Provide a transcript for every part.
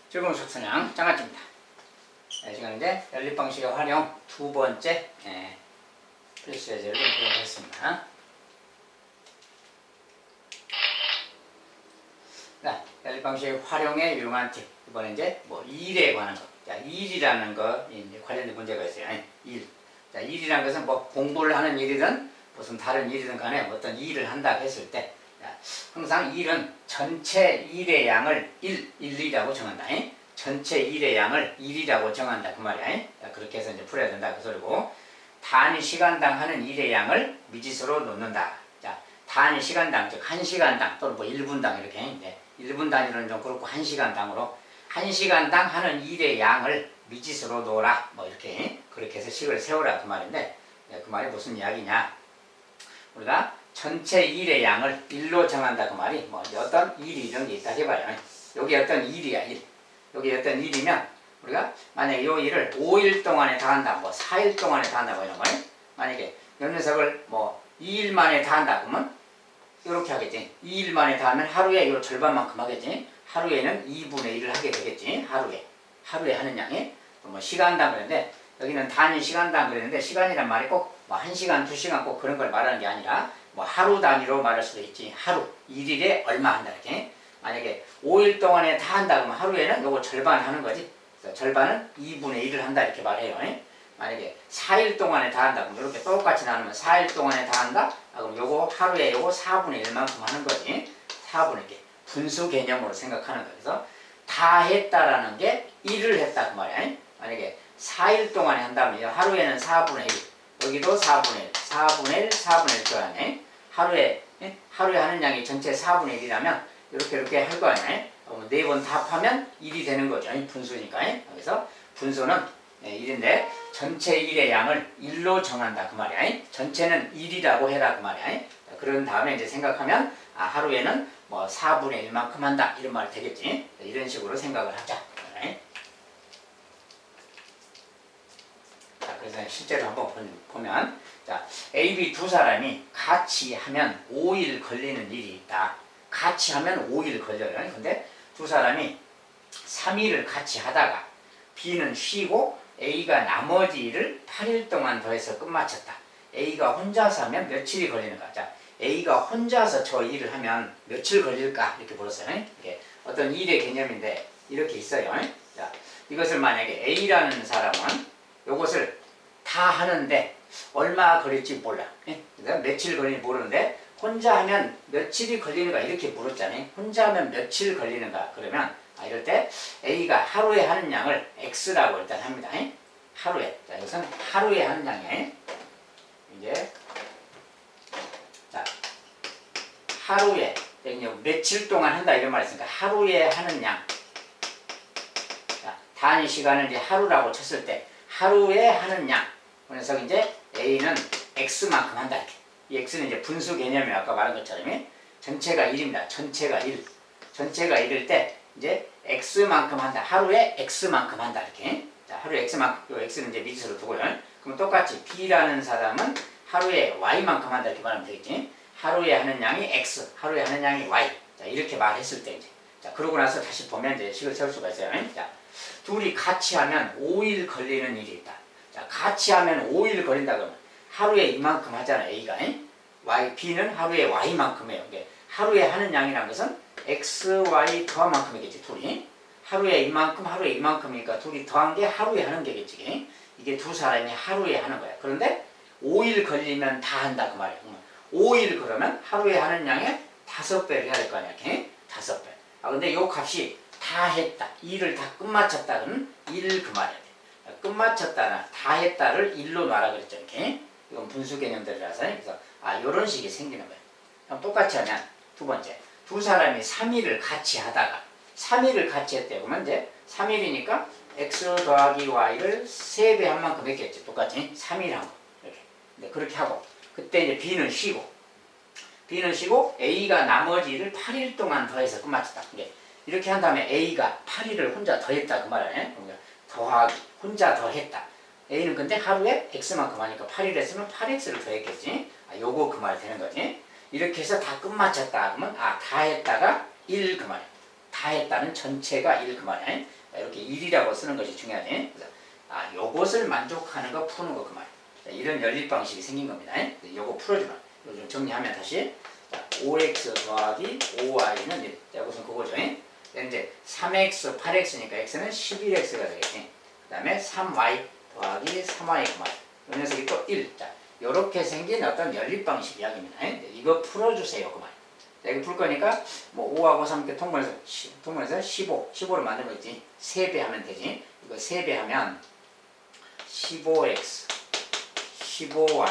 즐거운 속선양 장아찌입니다. 지금 이제 연립방식의 활용 두 번째 필수 예제를 보도록 하겠습니다. 자, 연립방식의 활용에 유용한 팁. 이번에 이제 일에 관한 것. 자, 일이라는 거 이제 관련된 문제가 있어요. 일. 자, 일이라는 것은 공부를 하는 일이든 무슨 다른 일이든 간에 어떤 일을 한다 했을 때 항상 일은 전체 일의 양을 1이라고 정한다. 전체 일의 양을 1이라고 정한다. 그 말이야. 그렇게 해서 이제 풀어야 된다. 그 소리고. 단위 시간당 하는 일의 양을 미지수로 놓는다. 자, 단위 시간당, 즉 1시간당 또는 1분당 이렇게 이제 1분 단위로는 좀 그렇고 1시간당으로 1시간당 하는 일의 양을 미지수로 놓으라. 이렇게 그렇게 해서 식을 세우라. 그 말인데 그 말이 무슨 이야기냐. 우리가 전체 일의 양을 1로 정한다. 그 말이 어떤 일이 이런 게 있다 해봐요. 여기 어떤 일이야. 일. 여기 어떤 일이면 우리가 만약에 이 일을 5일 동안에 다 한다. 4일 동안에 다 한다. 이런 거예요. 만약에 이 녀석을 2일 만에 다 한다. 그러면 이렇게 하겠지. 2일 만에 다 하면 하루에 요 절반만큼 하겠지. 하루에는 2분의 1을 하게 되겠지. 하루에 하는 양이. 시간당 그랬는데 여기는 단위 시간당 그랬는데 시간이란 말이 꼭 1시간, 2시간 꼭 그런 걸 말하는 게 아니라 하루 단위로 말할 수도 있지. 하루, 1일에 얼마 한다 이렇게. 만약에 5일 동안에 다 한다 그러면 하루에는 요거 절반 하는 거지. 그래서 절반은 2분의 1을 한다 이렇게 말해요. 만약에 4일 동안에 다 한다 그럼 이렇게 똑같이 나누면 4일 동안에 다 한다? 그럼 요거 하루에 요거 4분의 1만큼 하는 거지. 4분의 1. 분수 개념으로 생각하는 거예요. 그래서 다 했다라는 게 1을 했다 그 말이야. 만약에 4일 동안에 한다면 하루에는 4분의 1. 여기도 4분의 1, 4분의 1, 4분의 1 들어가네. 하루에 하는 양이 전체 4분의 1이라면 이렇게 할 거 아니야. 4번 답하면 1이 되는 거죠. 분수니까. 그래서 분수는 1인데 전체 1의 양을 1로 정한다 그 말이야. 전체는 1이라고 해라 그 말이야. 그런 다음에 이제 생각하면 하루에는 4분의 1만큼 한다 이런 말이 되겠지. 이런 식으로 생각을 하자. 자, 그래서 실제로 한번 보면 자, A, B 두 사람이 같이 하면 5일 걸리는 일이 있다. 같이 하면 5일 걸려요. 근데 두 사람이 3일을 같이 하다가 B는 쉬고 A가 나머지 일을 8일 동안 더해서 끝마쳤다. A가 혼자서 하면 며칠이 걸리는가? 자, A가 혼자서 저 일을 하면 며칠 걸릴까? 이렇게 물었어요. 이게 어떤 일의 개념인데 이렇게 있어요. 자, 이것을 만약에 A라는 사람은 이것을 다 하는데 얼마 걸릴지 몰라. 그러니까 며칠 걸릴지 모르는데 혼자 하면 며칠이 걸리는가 이렇게 물었잖아요. 혼자 하면 며칠 걸리는가 그러면 이럴 때 A가 하루에 하는 양을 X라고 일단 합니다. 하루에. 자, 이것은 하루에 하는 양이에요. 이제 자, 하루에 며칠 동안 한다 이런 말이 있으니까 하루에 하는 양. 자, 단위 시간을 이제 하루라고 쳤을 때 하루에 하는 양. 그래서 이제 A는 X만큼 한다 이렇게. 이 X는 이제 분수 개념이에요. 아까 말한 것처럼 전체가 1입니다. 전체가 1. 전체가 1일 때 이제 X만큼 한다. 하루에 X만큼 한다 이렇게. 자, 하루에 X만큼. 요 X는 이제 미지수로 두고요. 그럼 똑같이 B라는 사람은 하루에 Y만큼 한다 이렇게 말하면 되겠지. 하루에 하는 양이 X, 하루에 하는 양이 Y. 자, 이렇게 말했을 때 이제. 자, 그러고 나서 다시 보면 이제 식을 세울 수가 있어요. 자, 둘이 같이 하면 5일 걸리는 일이 있다. 자, 같이 하면 5일 걸린다 그러면 하루에 이만큼 하잖아, A가. Y, B는 하루에 Y만큼 해요. 하루에 하는 양이라는 것은 X, Y 더만큼이겠지, 둘이. 하루에 이만큼이니까 둘이 더한 게 하루에 하는 게겠지. 이게 두 사람이 하루에 하는 거야. 그런데 5일 걸리면 다 한다, 그 말이야. 5일 그러면 하루에 하는 양의 5배를 해야 될 거 아니야, 이렇게. 5배. 근데 요 값이 다 했다. 일을 다 끝마쳤다. 그러면 1 그 말이야. 끝마쳤다나 다 했다를 1로 놔라 그랬죠. 이렇게. 이건 분수 개념들이라서. 그래서 요런 식이 생기는 거예요. 그럼 똑같이 하면 두 번째. 두 사람이 3일을 같이 하다가 3일을 같이 했대. 그러면 이제 3일이니까 X 더하기 Y를 3배 한 만큼 했겠지. 똑같이 3일 한 거. 이렇게. 근데 그렇게 하고 그때 이제 B는 쉬고 A가 나머지 일을 8일 동안 더해서 끝마쳤다. 이렇게 한 다음에 A가 8일을 혼자 더했다 그 말이에요. 더하기 혼자 더했다. A는 근데 하루에 X만큼 하니까 8일 했으면 8X를 더했겠지. 요거 그 말 되는 거지. 이렇게 해서 다 끝마쳤다 그러면 다 했다가 1 그 말이야. 다 했다는 전체가 1 그 말이야. 이렇게 1이라고 쓰는 것이 중요하지. 그래서 요것을 만족하는 거 푸는 거 그 말이야. 이런 연립 방식이 생긴 겁니다. 요거 풀어주면 이거 좀 정리하면 다시 5x 더하기 5y는 1. 자, 이것은 그거죠. 이제 3x, 8x니까 x는 11x가 되겠지. 그 다음에 3y 더하기 3y 그 말이야. 이 녀석이 또 1. 자, 요렇게 생긴 어떤 연립 방식 이야기입니다. 이거 풀어주세요 그 말이야. 자, 이거 풀 거니까 뭐 5하고 3 이렇게 통분해서 15를 만들면 있지. 3배 하면 되지. 이거 3배 하면 15x 15y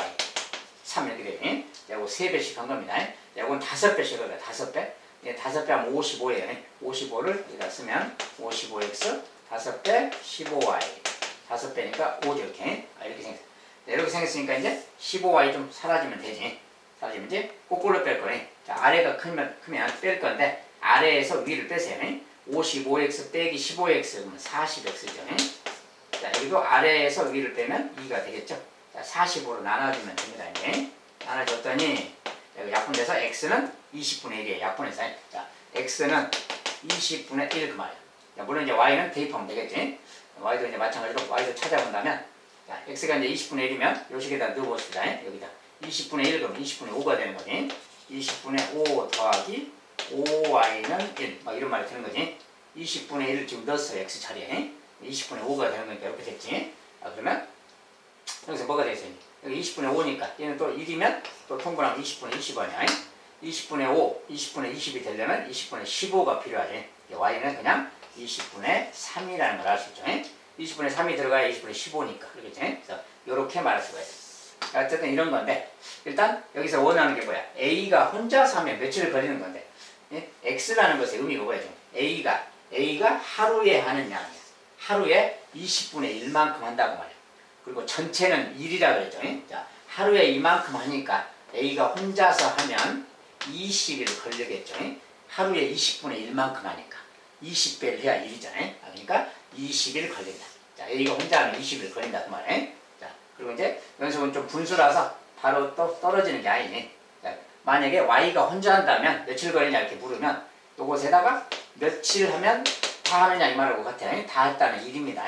3 이렇게 되지. 이거 3배씩 한 겁니다. 이건 5배씩 할 거야. 5배. 5배 하면 55예요. 55를 여기다 쓰면 55x 5배 15y 5배니까 5죠. 이렇게. 이렇게 생겼어. 이렇게 생겼으니까 이제 15y 좀 사라지면 되지. 사라지면 이제 거꾸로 뺄 거네. 자, 아래가 크면 뺄 건데 아래에서 위를 빼세요. 55x 빼기 15x 그러면 40x죠. 자, 여기도 아래에서 위를 빼면 2가 되겠죠. 자, 40으로 나눠주면 됩니다. 이제 나눠줬더니 여기 약분돼서 x는 20분의 1이에요. 약분해서. 자, x는 20분의 1 그 말이에요. 자, 물론 이제 y는 대입하면 되겠지. y도 이제 마찬가지로 y도 찾아본다면 자, x가 이제 20분의 1이면 요 식에다 넣어봅시다. 여기다 20분의 1 그러면 20분의 5가 되는 거지. 20분의 5 더하기 5y는 1. 막 이런 말이 되는 거지. 20분의 1을 지금 넣었어요. x 자리에. 20분의 5가 되는 거니까 이렇게 됐지. 자, 그러면 여기서 뭐가 되겠어요? 여기 20분의 5니까 얘는 또 1이면 또 통분하면 20분의 20 아니야. 20분의 5, 20분의 20이 되려면 20분의 15가 필요하지. y는 그냥 20분의 3이라는 걸 알 수 있죠. 20분의 3이 들어가야 20분의 15니까. 그렇겠지? 그래서 이렇게 말할 수가 있어. 어쨌든 이런 건데 일단 여기서 원하는 게 뭐야? A가 혼자서 하면 며칠을 걸리는 건데 X라는 것의 의미가 뭐야? A가 하루에 하는 양이야. 하루에 20분의 1만큼 한다고 말이야. 그리고 전체는 1이라 그랬죠. 자, 하루에 이만큼 하니까 A가 혼자서 하면 20일 걸리겠죠. 하루에 20분의 1만큼 하니까 20배를 해야 1이잖아요. 그러니까 20일 걸린다. 자, A가 혼자 하면 20일 걸린다 그 말이에요. 자, 그리고 이제 연속은 좀 분수라서 바로 또 떨어지는 게 아니네. 자, 만약에 Y가 혼자 한다면 며칠 걸리냐 이렇게 물으면 요것에다가 며칠 하면 다 하느냐 이 말하고 같아. 다 했다는 1입니다.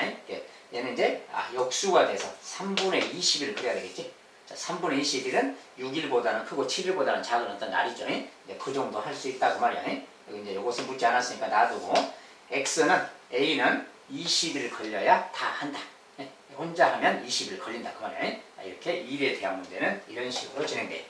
얘는 이제 역수가 돼서 3분의 20일 그래야 되겠지. 자, 3분의 21은 6일보다는 크고 7일보다는 작은 어떤 날이죠. 그 정도 할 수 있다 그 말이야. 여기 이제 요것은 묻지 않았으니까 놔두고 A는 20일 걸려야 다 한다. 혼자 하면 20일 걸린다 그 말이야. 이렇게 일에 대한 문제는 이런 식으로 진행돼요.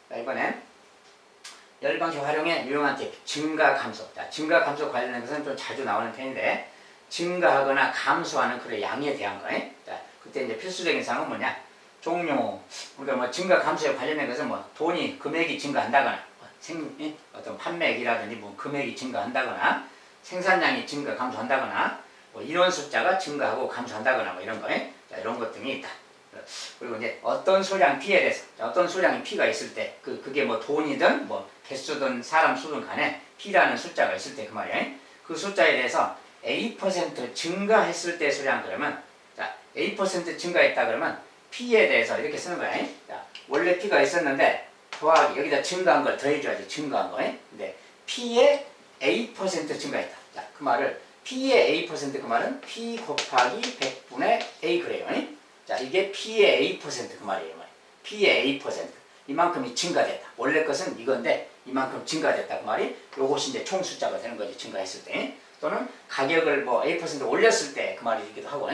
자, 이번엔 열방식 활용의 유용한 팁, 증가감소. 자, 증가감소 관련된 것은 좀 자주 나오는 편인데 증가하거나 감소하는 그의 양에 대한 거예요. 자, 그때 이제 필수적인 사항은 뭐냐? 종료. 그러니까 뭐 증가 감소에 관련된 것은 뭐 돈이 금액이 증가한다거나 어떤 판매액이라든지 뭐 금액이 증가한다거나 생산량이 증가 감소한다거나 뭐 이런 숫자가 증가하고 감소한다거나 뭐 이런 거예요. 자, 이런 것 등이 있다. 그리고 이제 어떤 수량 P에 대해서 어떤 수량이 P가 있을 때 그게 뭐 돈이든 뭐 개수든 사람 수든 간에 P라는 숫자가 있을 때 그 말이에요. 그 숫자에 대해서 A% 증가했을 때 수량 그러면 자, A% 증가했다 그러면 P에 대해서 이렇게 쓰는 거야. 자, 원래 P가 있었는데 더하기 여기다 증가한 걸 더해줘야지. 증가한 거. 근데 P에 A% 증가했다. 자, 그 말을 P의 A% 그 말은 P 곱하기 100분의 A 그래요. 자, 이게 P의 A% 그 말이에요. P의 A%. 이만큼이 증가됐다. 원래 것은 이건데 이만큼 증가됐다 그 말이 요것이 이제 총 숫자가 되는 거지. 증가했을 때. 또는 가격을 뭐 A% 올렸을 때 그 말이기도 하고.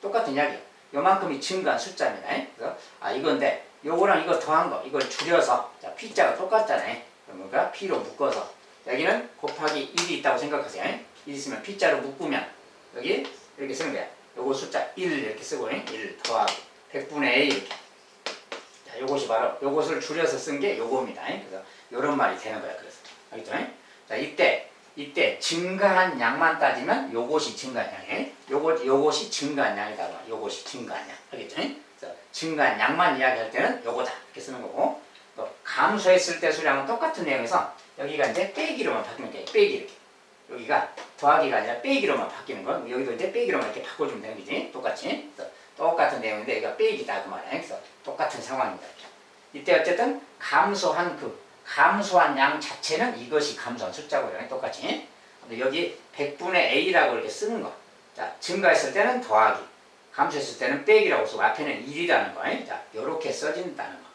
똑같은 이야기예요. 요만큼이 증가한 숫자입니다. 그래서 이건데 요거랑 이거 더한 거 이걸 줄여서 자, P자가 똑같잖아요. 그러니까 P로 묶어서 여기는 곱하기 1이 있다고 생각하세요. 1 있으면 P자로 묶으면 여기 이렇게 쓰는 거야. 요거 숫자 1 이렇게 쓰고 1 더하기 100분의 A 이렇게. 자, 요것이 바로 요것을 줄여서 쓴 게 요겁니다. 그래서 요런 말이 되는 거야. 그래서 알겠죠? 자, 이때 증가한 양만 따지면 요것이 증가한 양이에요. 요것이 증가한 양이다. 요것이 증가한 양. 알겠죠? 그래서 증가한 양만 이야기할 때는 요거다. 이렇게 쓰는 거고 또 감소했을 때 수량은 똑같은 내용에서 여기가 이제 빼기로만 바뀌면 돼요. 빼기 이렇게. 여기가 더하기가 아니라 빼기로만 바뀌는 거. 여기도 이제 빼기로만 이렇게 바꿔주면 되는 거지. 똑같이. 그래서 똑같은 내용인데 여기가 빼기다 그 말이야. 그래서 똑같은 상황입니다. 이때 어쨌든 감소한 양 자체는 이것이 감소한 숫자고요. 똑같이. 근데 여기 100분의 a라고 이렇게 쓰는 거. 자, 증가했을 때는 더하기, 감소했을 때는 빼기라고 쓰고 앞에는 1이라는 거. 자, 요렇게 써진다는 거.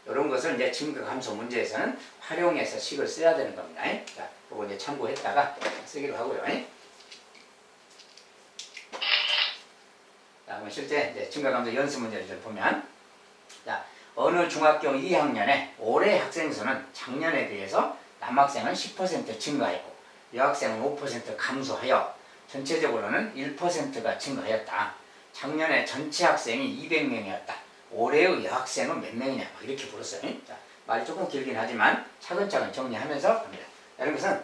이런 것을 이제 증가 감소 문제에서는 활용해서 식을 써야 되는 겁니다. 자, 요거 이제 참고했다가 쓰기로 하고요. 자, 그럼 실제 이제 증가 감소 연습 문제를 보면, 자, 어느 중학교 2학년에 올해 학생 수는 작년에 비해서 남학생은 10% 증가했고 여학생은 5% 감소하여 전체적으로는 1%가 증가하였다. 작년에 전체 학생이 200명이었다. 올해의 여학생은 몇 명이냐 이렇게 물었어요. 자, 말이 조금 길긴 하지만 차근차근 정리하면서 갑니다. 이런 것은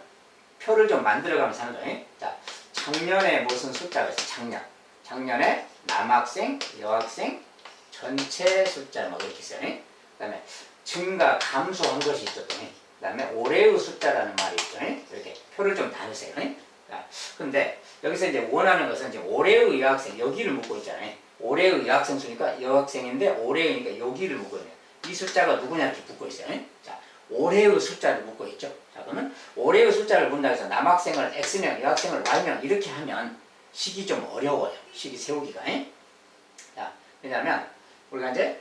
표를 좀 만들어가면서 하는 거예요. 자, 작년에 무슨 숫자가 있어요? 작년에 남학생, 여학생, 전체 숫자 막 이렇게 있어요. 그 다음에 증가, 감소한 것이 있죠. 그 다음에 올해의 숫자라는 말이 있죠. 이렇게 표를 좀 나누세요. 자, 근데 여기서 이제 원하는 것은 이제 올해의 여학생, 여기를 묻고 있잖아요. 올해의 여학생 수니까 여학생인데 올해니까 여기를 묻고 있네요. 이 숫자가 누구냐 이렇게 묻고 있어요. 자, 올해의 숫자를 묻고 있죠. 자, 그러면 올해의 숫자를 문다고 해서 남학생을 X명, 여학생을 Y명 이렇게 하면 식이 좀 어려워요. 식이 세우기가. 자, 왜냐하면 우리가 이제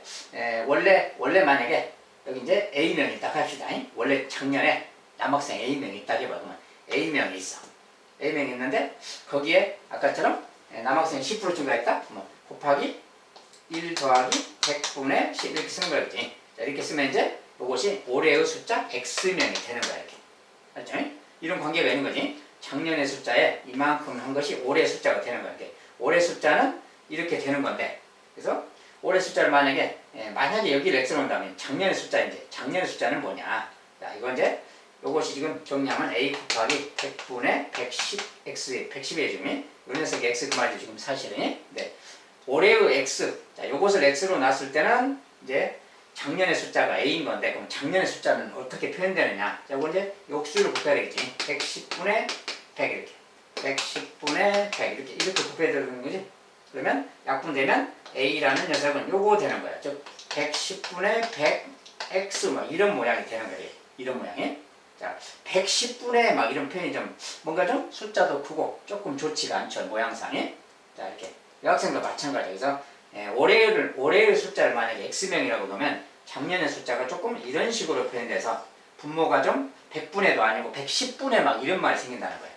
원래 만약에 여기 이제 A명이 딱 합시다. 원래 작년에 남학생 A명이 있다 해봐. 그러면 A명이 있어. A명이 있는데 거기에 아까처럼 남학생이 10% 증가했다? 곱하기 1 더하기 100분의 10 이렇게 쓰는 거였지. 자, 이렇게 쓰면 이제 이것이 올해의 숫자 X명이 되는 거야. 이렇게. 알죠? 이런 관계가 있는 거지. 작년의 숫자에 이만큼 한 것이 올해 숫자가 되는 거야. 이렇게. 올해 숫자는 이렇게 되는 건데 그래서 올해 숫자를 만약에 여기를 X로 한다면 작년의 숫자인데 작년의 숫자는 뭐냐. 자, 이건 이제 요것이 지금 정리하면 A 곱하기 100분의 110 X 110이에요 지금. 이 녀석이 X 그 말이죠 지금 사실은. 네. 올해의 X. 자, 요것을 X로 놨을 때는 이제 작년의 숫자가 A인 건데 그럼 작년의 숫자는 어떻게 표현되느냐. 자, 이거 이제 욕수를 곱해야 되겠지. 110분의 100 이렇게. 110분의 100 이렇게 곱해야 되는 거지. 그러면 약분되면 A라는 녀석은 요거 되는 거야. 즉 110분의 100X 막 이런 모양이 되는 거예요. 이런 모양이. 자, 110분의 막 이런 표현이 좀 뭔가 좀 숫자도 크고 조금 좋지가 않죠. 모양상이. 자, 이렇게. 여학생도 마찬가지예요. 그래서 올해의 숫자를 만약에 X명이라고 놓으면 작년의 숫자가 조금 이런 식으로 표현돼서 분모가 좀 100분의도 아니고 110분의 막 이런 말이 생긴다는 거예요.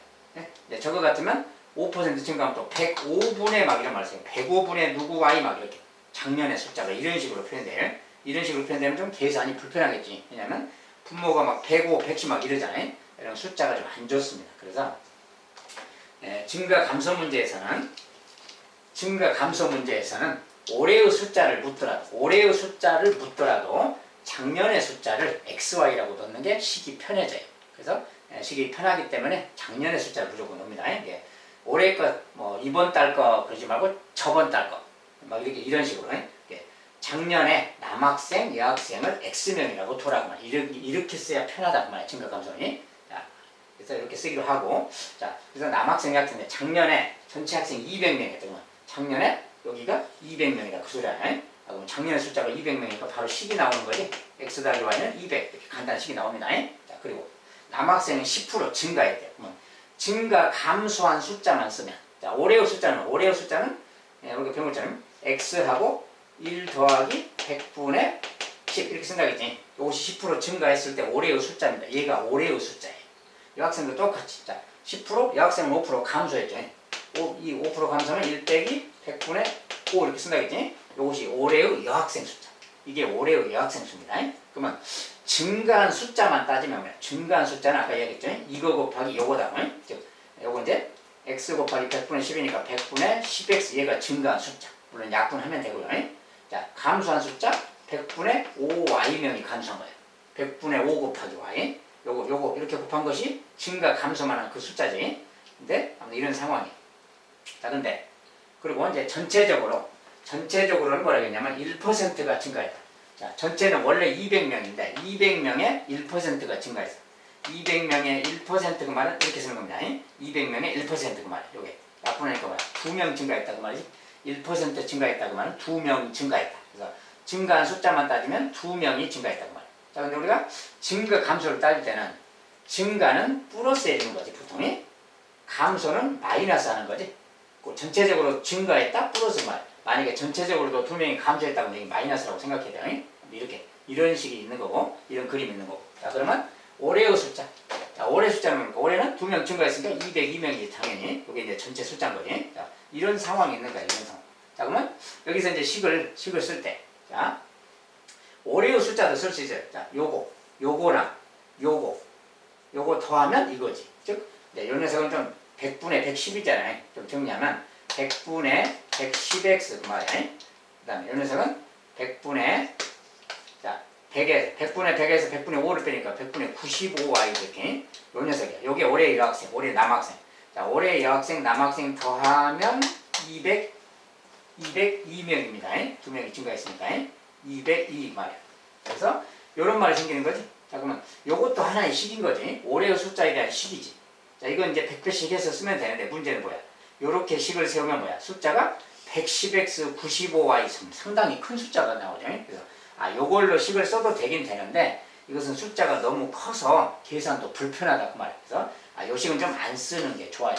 네? 저거 같으면 5% 증가하면 또 105분의 막 이런 말이 생겨요. 105분의 누구 Y 막 이렇게 작년의 숫자가 이런 식으로 표현돼요. 이런 식으로 표현되면 좀 계산이 불편하겠지. 왜냐면 분모가 막 105, 110 막 이러잖아요. 이런 숫자가 좀 안 좋습니다. 그래서 증가 감소 문제에서는 올해의 숫자를 묻더라도 작년의 숫자를 XY라고 넣는 게 식이 편해져요. 그래서 식이 편하기 때문에 작년의 숫자를 무조건 넣습니다. 올해 것, 이번 달 거 그러지 말고 저번 달 거, 막 이런 식으로. 작년에 남학생, 여학생을 X명이라고 둬라고 이렇게 써야 편하다고 말이에요. 증가 감소니. 자, 그래서 이렇게 쓰기로 하고. 자, 그래서 남학생, 여학생인데 작년에 전체 학생 200명이었던 거. 작년에 여기가 200명이다 그 소리야. 그럼 작년의 숫자가 200명이니까 바로 식이 나오는 거지. X 더하기 Y는 200 이렇게 간단한 식이 나옵니다. 자, 그리고 남학생은 10% 증가했대요. 그러면 증가 감소한 숫자만 쓰면, 자, 올해의 숫자는 우리가 배운 것처럼 X하고 1 더하기 100분의 10 이렇게 쓴다겠지. 이것이 10% 증가했을 때 올해의 숫자입니다. 얘가 올해의 숫자예요. 여학생도 똑같이. 자, 10% 여학생은 5% 감소했죠. 이 5% 감소는 1 빼기 100분의 5 이렇게 쓴다겠지. 이것이 올해의 여학생 숫자. 이게 올해의 여학생 수입니다. 그러면 증가한 숫자만 따지면 뭐야? 증가한 숫자는 아까 얘기했죠. 이거 곱하기 요거다. 즉, 요거 이제 x 곱하기 100분의 10이니까 100분의 10x 얘가 증가한 숫자. 물론 약분하면 되고요. 자, 감소한 숫자 100분의 5y명이 감소한 거예요. 100분의 5 곱하기 y. 요거 이렇게 곱한 것이 증가 감소만 한 그 숫자지. 근데 이런 상황이에요. 자, 근데 그리고 이제 전체적으로는 뭐라고 했냐면 1%가 증가했다. 자, 전체는 원래 200명인데 200명에 1%가 증가했어. 200명의 1% 그 말은 이렇게 쓰는 겁니다. 200명의 1% 그 말. 요게 약분하니까 뭐야? 2명 증가했다 그 말이지. 1% 증가했다 그 말은 2명 증가했다. 그래서 증가한 숫자만 따지면 2명이 증가했다 그 말. 자, 근데 우리가 증가 감소를 따질 때는 증가는 플러스에 되는 거지 보통이. 감소는 마이너스 하는 거지. 전체적으로 증가했다 플러스 말. 만약에 전체적으로도 2명이 감소했다면 이게 마이너스라고 생각해야 돼요. 이렇게 이런 식이 있는 거고 이런 그림이 있는 거고. 자, 그러면 올해의 숫자. 자, 올해 숫자는 뭡니까? 올해는 2명 증가했으니까 202명이지 당연히. 이게 이제 전체 숫자인 거지. 자, 이런 상황이 있는 거야. 이런 상황. 자, 그러면 여기서 이제 식을 쓸 때. 자, 올해의 숫자도 쓸 수 있어요. 자, 요거랑 요거 더하면 이거지. 즉, 이 녀석은 좀 100분의 110이잖아요. 좀 정리하면 100분의 110x 그 말이야. 그 다음에 이 녀석은 100분의 자 100분의 100에서 100분의 5를 빼니까 100분의 95y 이렇게 요 녀석이야. 요게 올해 여학생, 올해 남학생. 자, 올해 여학생, 남학생 더하면 202명입니다. 2명이 증가했으니까 202 말이야. 그래서 요런 말이 생기는 거지. 자, 그러면 요것도 하나의 식인 거지. 올해의 숫자에 대한 식이지. 자, 이건 이제 100배씩 해서 쓰면 되는데 문제는 뭐야? 요렇게 식을 세우면 뭐야? 숫자가 110x 95y 상당히 큰 숫자가 나오죠. 그래서 요걸로 식을 써도 되긴 되는데 이것은 숫자가 너무 커서 계산도 불편하다 그 말이야. 그래서 요 식은 좀 안 쓰는 게 좋아요.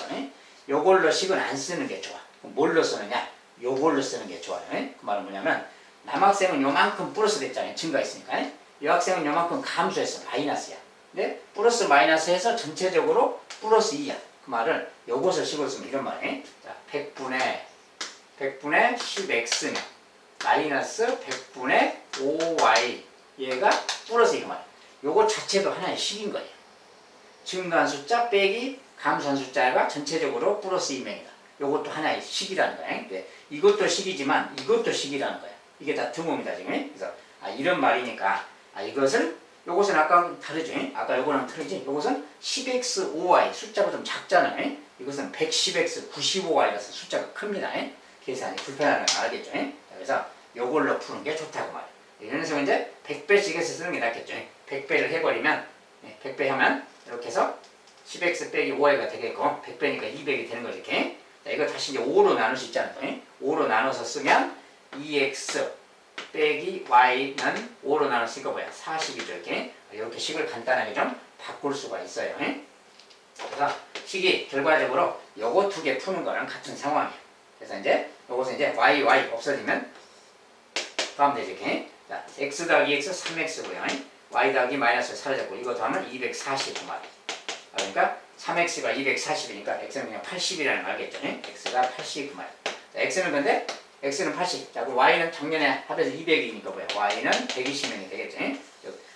요걸로 식은 안 쓰는 게 좋아. 그럼 뭘로 쓰느냐? 요걸로 쓰는 게 좋아요. 그 말은 뭐냐면 남학생은 요만큼 플러스 됐잖아요. 증가했으니까. 여학생은 요만큼 감소했어. 마이너스야. 근데 플러스 마이너스 해서 전체적으로 플러스 2야. 그 말을 요것을 식으로 쓰면 이런 말이에요. 자, 100분의 10x면 마이너스 100분의 5y 얘가 플러스 이거 말이야. 요거 자체도 하나의 식인 거예요. 증가한 숫자 빼기 감소한 숫자가 전체적으로 플러스 2명이다. 요것도 하나의 식이라는 거야. 네. 이것도 식이지만 이것도 식이라는 거야. 이게 다 등호입니다 지금. 그래서 이런 말이니까 요것은 아까 다르죠. 아까 요거랑 틀리지. 요것은 10x 5y 숫자가 좀 작잖아요. 이것은 110x 95y라서 숫자가 큽니다. 계산이 불편하다는 걸 알겠죠. 그래서 요걸로 푸는 게 좋다고 말이에요. 이런 녀석은 이제 100배씩 해서 쓰는 게 낫겠죠. 100배를 해버리면 100배 하면 이렇게 해서 10x 빼기 5y가 되겠고 100배니까 200이 되는 거죠. 이렇게. 자, 이거 다시 이제 5로 나눌 수 있잖아요. 5로 나눠서 쓰면 2x 빼기 y는 5로 나눴으니까 뭐야? 40이죠. 이렇게 식을 간단하게 좀 바꿀 수가 있어요. 그래서 식이 결과적으로 요거 두 개 푸는 거랑 같은 상황이에요. 그래서 이제 요것은 이제 y 없어지면 더하면 되죠. 이렇게. 자, x 더하기 x 3x고요. y 더하기 마이너스 사라졌고 이거 더하면 240그 말이에요. 그러니까 3x가 240이니까 x는 그냥 80이라는 거 알겠죠? x가 80그 말이에요. x는 근데 x는 80. 자, 그럼 y는 작년에 합해서 200이니까 뭐야? y는 120명이 되겠죠?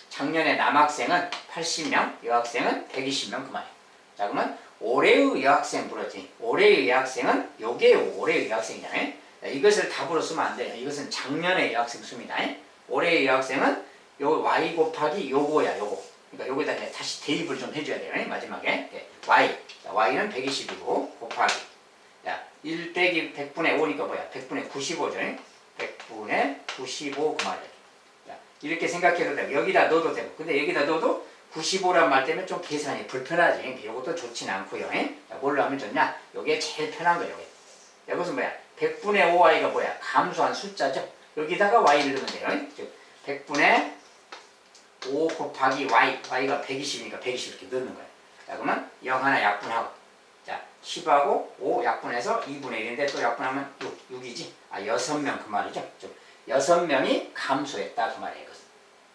작년에 남학생은 80명, 여학생은 120명 그 말이에요. 자, 그러면 올해의 여학생 부르지. 올해의 여학생은 요게 올해의 여학생이잖아요. 자, 이것을 답으로 쓰면 안 돼요. 이것은 작년의 여학생 수입니다. 올해의 여학생은 요 y 곱하기 요거야, 요거. 그러니까 여기다 이제 다시 대입을 좀 해줘야 돼요. 마지막에. y. 자, y는 120이고 곱하기. 자, 1 빼기 100분의 5니까 뭐야? 100분의 95죠. 100분의 95 그 말이에요. 자, 이렇게 생각해도 되고 여기다 넣어도 되고. 근데 여기다 넣어도 95란 말 때문에 좀 계산이 불편하지. 이것도 좋진 않고요. 자, 뭘로 하면 좋냐? 이게 제일 편한 거예요. 이것은 뭐야? 100분의 5y가 뭐야? 감소한 숫자죠. 여기다가 y를 넣으면 돼요. 즉 100분의 5 곱하기 y가 120이니까 120 이렇게 넣는 거예요. 자, 그러면 0 하나 약분하고 자, 10하고 5 약분해서 2분의 1인데 또 약분하면 6이지. 6명 그 말이죠. 즉 6명이 감소했다 그 말이에요.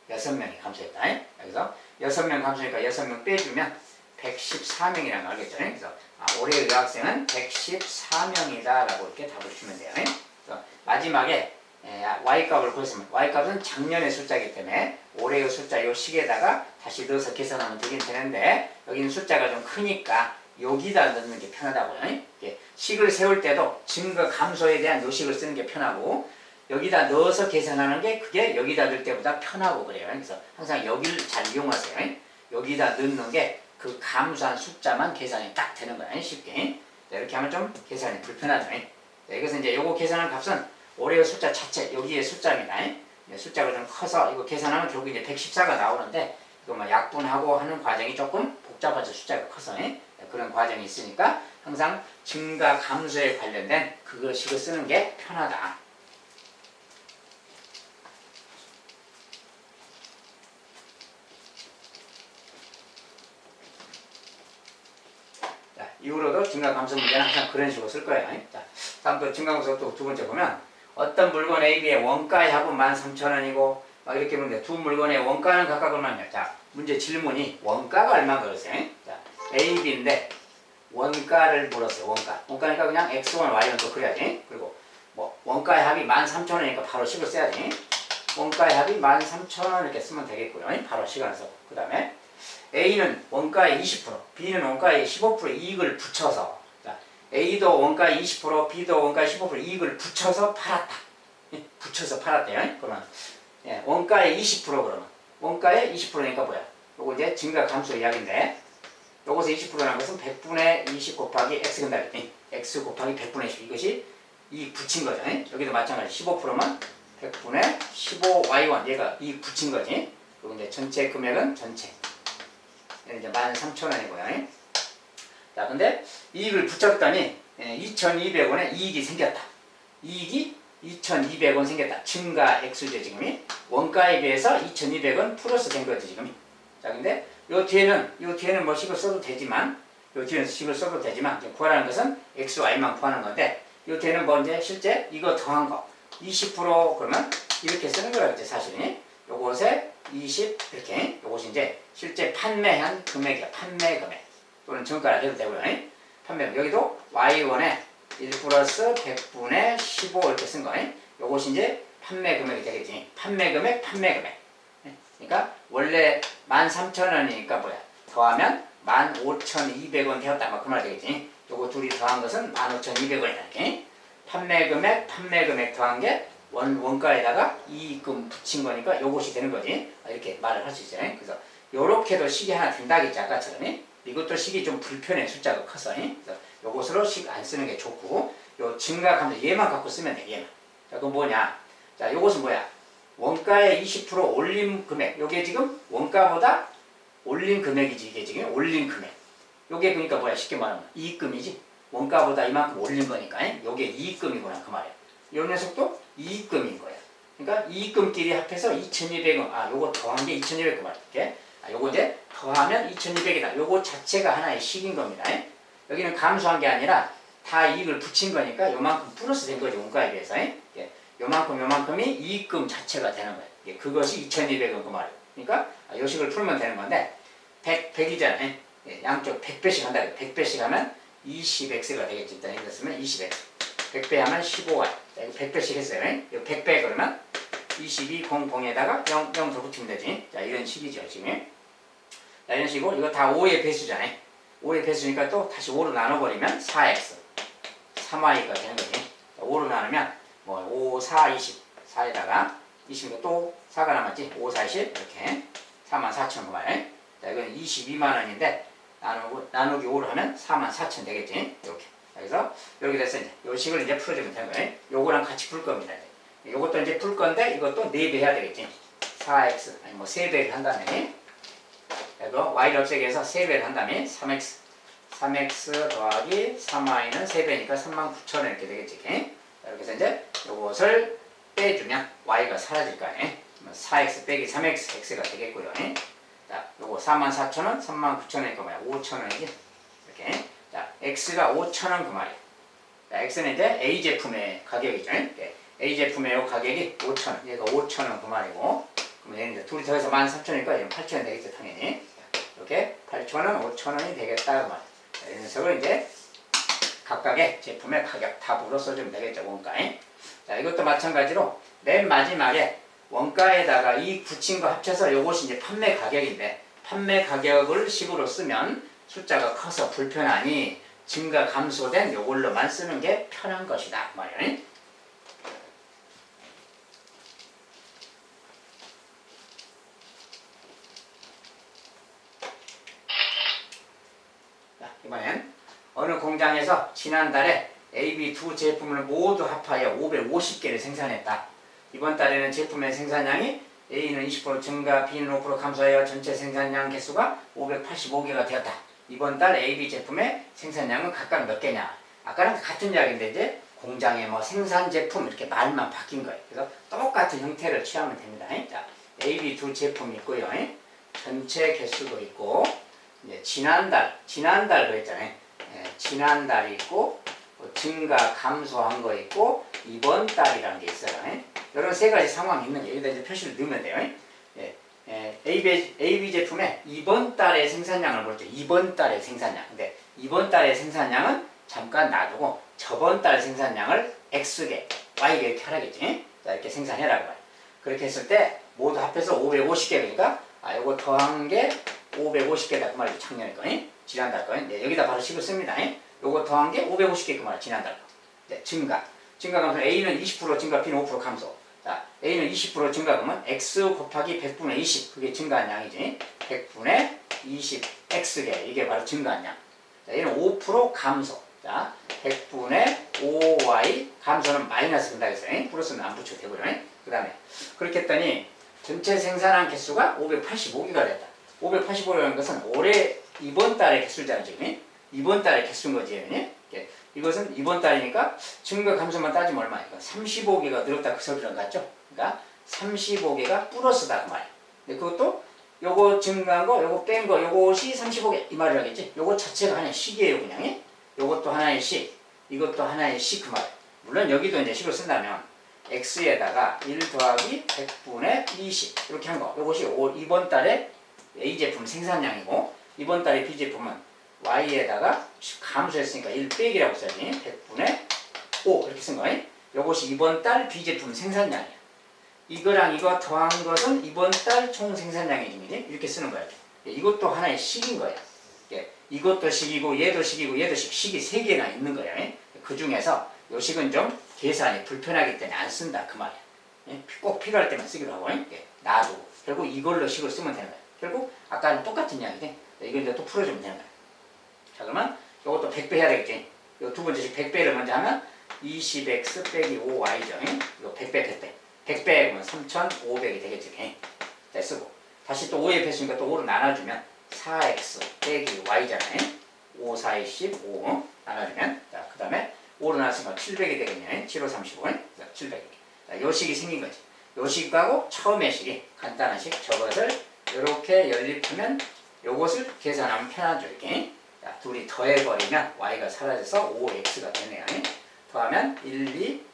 이것은 6명이 감소했다. 여기서 6명 감소니까 6명 빼주면 114명이라는 거 알겠죠? 그래서 올해의 여학생은 114명이다 라고 이렇게 답을 주면 돼요. 그래서 마지막에 y값을 구했으면 y값은 작년의 숫자이기 때문에 올해의 숫자 요 식에다가 다시 넣어서 계산하면 되긴 되는데 여기는 숫자가 좀 크니까 여기다 넣는 게 편하다고요. 식을 세울 때도 증가 감소에 대한 요식을 쓰는 게 편하고 여기다 넣어서 계산하는 게 그게 여기다 넣을 때보다 편하고 그래요. 그래서 항상 여기를 잘 이용하세요. 여기다 넣는 게 그 감소한 숫자만 계산이 딱 되는 거예요. 쉽게. 이렇게 하면 좀 계산이 불편하죠. 이것은 이제 요거 계산하는 값은 올해의 숫자 자체, 여기의 숫자입니다. 숫자가 좀 커서 이거 계산하면 결국 이제 114가 나오는데 또 뭐 약분하고 하는 과정이 조금 복잡해서 숫자가 커서 그런 과정이 있으니까 항상 증가 감소에 관련된 그것식을 쓰는 게 편하다. 자, 이후로도 증가 감소 문제는 항상 그런 식으로 쓸 거예요. 자, 다음 또 증가 감소 또 두 번째 보면 어떤 물건 A, B의 원가의 합은 13,000원이고 막 이렇게 보는데 두 물건의 원가는 각각 얼마냐. 자, 문제 질문이 원가가 얼마 그랬어요. 자, A, B인데 원가를 물었어요. 원가니까 그냥 X1, Y1 또 그래야지. 그리고 뭐 원가의 합이 13,000원이니까 바로 식을 써야지. 원가의 합이 13,000원 이렇게 쓰면 되겠고요. 바로 시간을 써. 그 다음에 A는 원가의 20%, B는 원가의 15% 이익을 붙여서, 자, A도 원가의 20%, B도 원가의 15% 이익을 붙여서 팔았다. 붙여서 팔았대요. 그러면 원가의 20% 그러면 원가의 20%니까 뭐야? 요거 이제 증가 감소 이야기인데, 요것서 20%라는 것은 100분의 20 곱하기 x 근다 그랬더니 x 곱하기 100분의 10 이것이 이익 붙인 거죠. 여기도 마찬가지 15%면 100분의 15y1 얘가 이익 붙인 거지. 그리고 이제 전체 금액은 전체 이제 13,000원이고요. 자, 근데 이익을 붙였더니 2,200원의 이익이 생겼다. 이익이 2,200원 생겼다. 증가 액수죠, 지금이. 원가에 비해서 2,200원 플러스 된 거지, 지금이. 자, 근데 요 뒤에는 뭐 식을 써도 되지만, 구하라는 것은 x, y만 구하는 건데, 요 뒤에는 뭐 이제 실제 이거 더한 거, 20% 그러면 이렇게 쓰는 거라겠지, 사실은. 요것에 20 이렇게, 요것이 이제 실제 판매한 금액이야, 판매 금액. 또는 정가라 해도 되고요. 판매 여기도 y1에 1 플러스 100분의 15 이렇게 쓴 거. 요것이 이제 판매 금액이 되겠지. 판매 금액. 그러니까 원래 13,000원이니까 뭐야? 더하면 15,200원 되었다. 뭐 그 말 되겠지. 요거 둘이 더한 것은 15,200원이다. 판매 금액 더한 게 원가에다가 이익금 붙인 거니까 요것이 되는 거지. 이렇게 말을 할 수 있어요. 그래서 요렇게도 식이 하나 된다겠지. 아까처럼. 이것도 식이 좀 불편해. 숫자가 커서. 그래서 요것으로 식 안 쓰는 게 좋고, 요 증가 감소 얘만 갖고 쓰면 돼. 얘만. 자, 그럼 뭐냐? 자, 요것은 뭐야? 원가의 20% 올린 금액. 요게 지금 원가보다 올린 금액이지. 이게 지금 올린 금액. 요게 그러니까 뭐야? 쉽게 말하면 이익금이지. 원가보다 이만큼 올린 거니까. 요게 이익금이구나. 그 말이야. 요 녀석도 이익금인 거야. 그러니까 이익금끼리 합해서 2,200원. 요거 더한 게 2,200 그 말이야. 요거 이제 더하면 2,200이다. 요거 자체가 하나의 식인 겁니다. 여기는 감소한 게 아니라 다 이익을 붙인 거니까 요만큼 플러스 된 거지. 원가에 비해서. 요만큼이 이익금 자체가 되는 거예요. 그것이 2,200원 그 말이에요. 그러니까 요 식을 풀면 되는 건데 100이잖아요. 양쪽 100배씩 한다. 100배씩 하면 20x가 되겠지. 일단 이렇게 쓰면 20x. 100배 하면 15y. 자, 이거 100배씩 했어요. 이 100배 그러면 22, 00에다가 0 더 붙이면 되지. 자, 이런 식이죠, 지금. 자, 이런 식으로 이거 다 5의 배수잖아요. 5의 배수니까 또 다시 5로 나눠버리면 4x. 3y가 되는 거지. 자, 5로 나누면 뭐 5, 4, 20. 4에다가 20이니까 또 4가 남았지. 5, 4, 20 이렇게 44,000 그 말. 자, 이건 22만 원인데 나누기 5로 하면 44,000 되겠지. 이렇게. 그래서 이렇게 돼서 이제 요 식을 이제 풀어주면 되는 거예요. 요거랑 같이 풀 겁니다. 요것도 이제 풀 건데 이것도 4배 해야 되겠지. 4x 아니 뭐 3배를 한 다음에 그리고 y를 없애기 위해서 3배를 한 다음에 3x 더하기 3y는 3배니까 39,000원 이렇게 되겠지. 이렇게 해서 이제 요것을 빼주면 y가 사라질 거 아니에요. 4x 빼기 3x x가 되겠고요. 자, 요거 44,000원, 39,000원이니까 뭐야? 5,000원이지. 이렇게. 자, x가 5,000원 그 말이에요. 자, x는 이제 A 제품의 가격이죠. A 제품의 요 가격이 5,000원. 얘가 5,000원 그 말이고. 그럼 얘는 이제 둘이 더해서 13,000원이니까 얘는 8,000원 되겠죠, 당연히. 이렇게 8,000원, 5,000원이 되겠다 그 말이에요. 이 녀석을 이제 각각의 제품의 가격 답으로 써주면 되겠죠, 원가에. 자, 이것도 마찬가지로 맨 마지막에 원가에다가 이 붙인 거 합쳐서 요것이 이제 판매 가격인데 판매 가격을 식으로 쓰면 숫자가 커서 불편하니 증가 감소된 요걸로만 쓰는 게 편한 것이다 말이에요. 자, 이번엔 어느 공장에서 지난달에 A, B 두 제품을 모두 합하여 550개를 생산했다. 이번 달에는 제품의 생산량이 A는 20% 증가, B는 5% 감소하여 전체 생산량 개수가 585개가 되었다. 이번 달 AB 제품의 생산량은 각각 몇 개냐? 아까랑 같은 이야기인데 이제 공장의 뭐 생산 제품 이렇게 말만 바뀐 거예요. 그래서 똑같은 형태를 취하면 됩니다. 자, AB 두 제품이 있고요. 전체 개수도 있고, 이제 지난달 그랬잖아요. 지난달이 있고, 증가, 감소한 거 있고, 이번 달이라는 게 있어요. 이런 세 가지 상황이 있는 게 여기다 이제 표시를 넣으면 돼요. AB 제품의 이번 달의 생산량을 볼때 이번 달의 생산량. 근데 이번 달의 생산량은 잠깐 놔두고 저번 달 생산량을 X개, Y개 이렇게 하라겠지. 자, 이렇게 생산해라고 해요. 그렇게 했을 때 모두 합해서 550개니까 요거 더한 게 550개다 그 말이죠. 작년에 거, 지난달 거. 네, 여기다 바로 식을 씁니다. 요거 더한 게 550개 그 말이죠. 지난달 거. 네, 증가 감소. A는 20% 증가, B는 5% 감소. 자, A는 20% 증가 그러면 X 곱하기 100분의 20 그게 증가한 양이지. 100분의 20 X개 이게 바로 증가한 양. 자, 얘는 5% 감소. 자, 100분의 5Y 감소는 마이너스 된다 했어요. 플러스는 안 붙여도 되고요. 그 다음에 그렇게 했더니 전체 생산한 개수가 585개가 됐다. 585라는 것은 올해 이번 달의 개수잖아요. 지금 이번 달의 개수인 거지. 이것은 이번 달이니까 증가 감소만 따지면 얼마야? 35개가 늘었다 그 소리랑 같죠? 그러니까 35개가 플러스다 그 말이야. 근데 그것도 요거 증가한 거, 요거 뺀 거, 요것이 35개 이 말이라겠지? 요거 자체가 하나의 식이에요 그냥. 요것도 하나의 식, 이것도 하나의 식 그 말이야. 물론 여기도 이제 식을 쓴다면 X에다가 1 더하기 100분의 20 이렇게 한 거. 요것이 이번 달에 A 제품 생산량이고 이번 달에 B 제품은 Y에다가 감소했으니까 1 빼기라고 써야지. 100분의 5 이렇게 쓴 거예요. 요것이 이번 달 B 제품 생산량이야. 이거랑 이거 더한 것은 이번 달 총 생산량이지. 이렇게 쓰는 거야. 이것도 하나의 식인 거야. 이것도 식이고 얘도 식이고 얘도 식이 3개나 있는 거야. 그 중에서 요 식은 좀 계산이 불편하기 때문에 안 쓴다 그 말이야. 꼭 필요할 때만 쓰기로 하고 놔두고 결국 이걸로 식을 쓰면 되는 거야. 결국 아까는 똑같은 이야기인데 이걸 이제 또 풀어주면 되는 거야. 자, 그러면 이것도 100배 해야 되겠지. 요 두 번째씩 100배를 먼저 하면 20x 빼기 5y죠. 이거 100배. 100배 그러면 3500이 되겠지. 자, 쓰고 다시 또 5의 배수니까 또 5로 나눠주면 4x 빼기 y잖아요. 5, 4, 15 나눠주면 자, 그 다음에 5로 나눴으니까 700이 되겠네요. 7, 5, 35 700. 자, 요 식이 생긴 거지. 요 식하고 처음의 식이 간단한 식 저것을 이렇게 연립하면 요것을 계산하면 편하죠. 이렇게. 자, 둘이 더해버리면 y가 사라져서 5x가 되네요. 더하면 1, 2,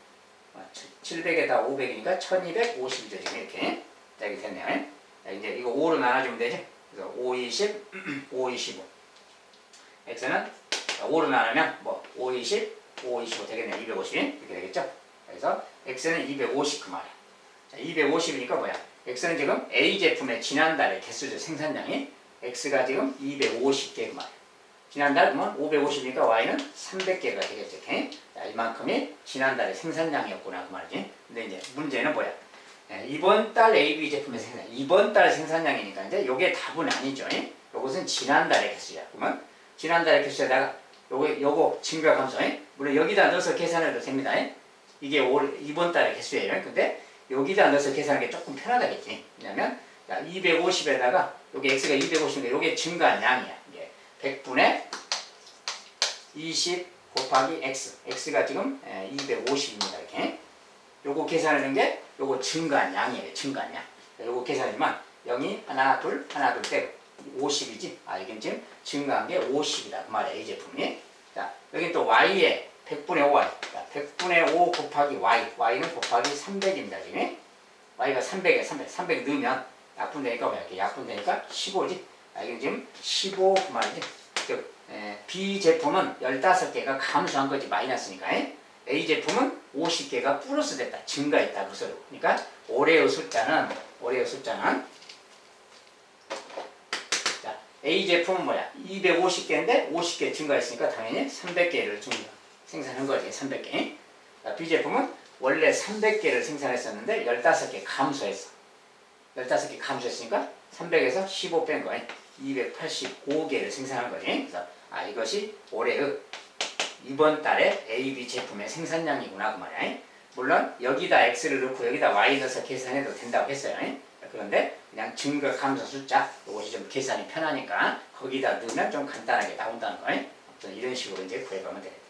700에다 500이니까 1250이죠. 지금 이렇게. 자, 이렇게 됐네요. 자, 이제 이거 5로 나눠주면 되지. 그래서 5, 20, 5, 25. x는 5로 나누면 뭐 5, 20, 5, 25 되겠네요. 250 이렇게 되겠죠. 그래서 x는 250 그 말이야. 자, 250이니까 뭐야? x는 지금 A 제품의 지난달의 개수죠. 생산량이. x가 지금 250개 그 말이야. 지난달 그러면 550이니까 y는 300개가 되겠죠. 이렇게. 자, 이만큼이 지난달의 생산량이었구나 그 말이지. 근데 이제 문제는 뭐야? 이번 달 AB 제품의 생산량. 이번 달 생산량이니까 이제 요게 답은 아니죠. 요것은 지난달의 개수야. 그러면 지난달의 개수에다가 요거 증가 감소. 물론 여기다 넣어서 계산해도 됩니다. 이게 이번 달의 개수예요. 근데 여기다 넣어서 계산하는 게 조금 편하다겠지. 왜냐면 250에다가 여기 x가 250인데 요게 증가한 양이야. 이게 100분의 20 곱하기 x. x가 지금 250입니다. 이렇게. 요거 계산하는 게 요거 증가한 양이에요. 증가한 양. 요거 계산하지만 0이 하나 둘 떼고 50이지. 이건 지금 증가한 게 50이다. 그 말이야. A 제품이. 자, 여기 또 y에 100분의 5y. 100분의 5 곱하기 y. y는 곱하기 300입니다. 지금. y가 300이야. 300 넣으면 약분되니까 뭐야? 이렇게 약분되니까 15지. 이건 지금 15 그 말이지. 즉 B 제품은 15개가 감소한 거지. 마이너스니까. A 제품은 50개가 플러스 됐다. 증가했다. 그 소리고. 그러니까 올해의 숫자는 자, A 제품은 뭐야? 250개인데 50개 증가했으니까 당연히 300개를 생산한 거지. 300개. 자, B 제품은 원래 300개를 생산했었는데 15개 감소했어. 15개 감소했으니까 300에서 15 뺀 거야. 285개를 생산한 거지. 그래서 이것이 올해의 이번 달에 AB 제품의 생산량이구나 그 말이야. 물론 여기다 x를 넣고 여기다 y 넣어서 계산해도 된다고 했어요. 그런데 그냥 증거 감소 숫자 이것이 좀 계산이 편하니까 거기다 넣으면 좀 간단하게 나온다는 거. 이런 식으로 이제 구해가면 되겠다.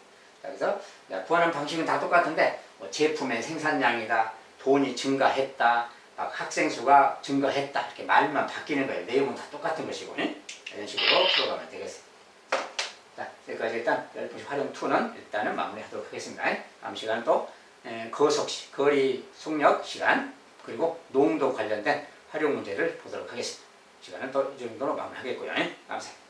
그래서 구하는 방식은 다 똑같은데 뭐 제품의 생산량이다, 돈이 증가했다, 막 학생 수가 증가했다 이렇게 말만 바뀌는 거예요. 내용은 다 똑같은 것이고 이런 식으로 풀어가면 되겠습니다. 자, 여기까지 일단 열분식 활용 2는 일단은 마무리하도록 하겠습니다. 다음 시간은 또 거속시, 거리 속력 시간 그리고 농도 관련된 활용 문제를 보도록 하겠습니다. 시간은 또 이 정도로 마무리하겠고요. 감사합니다.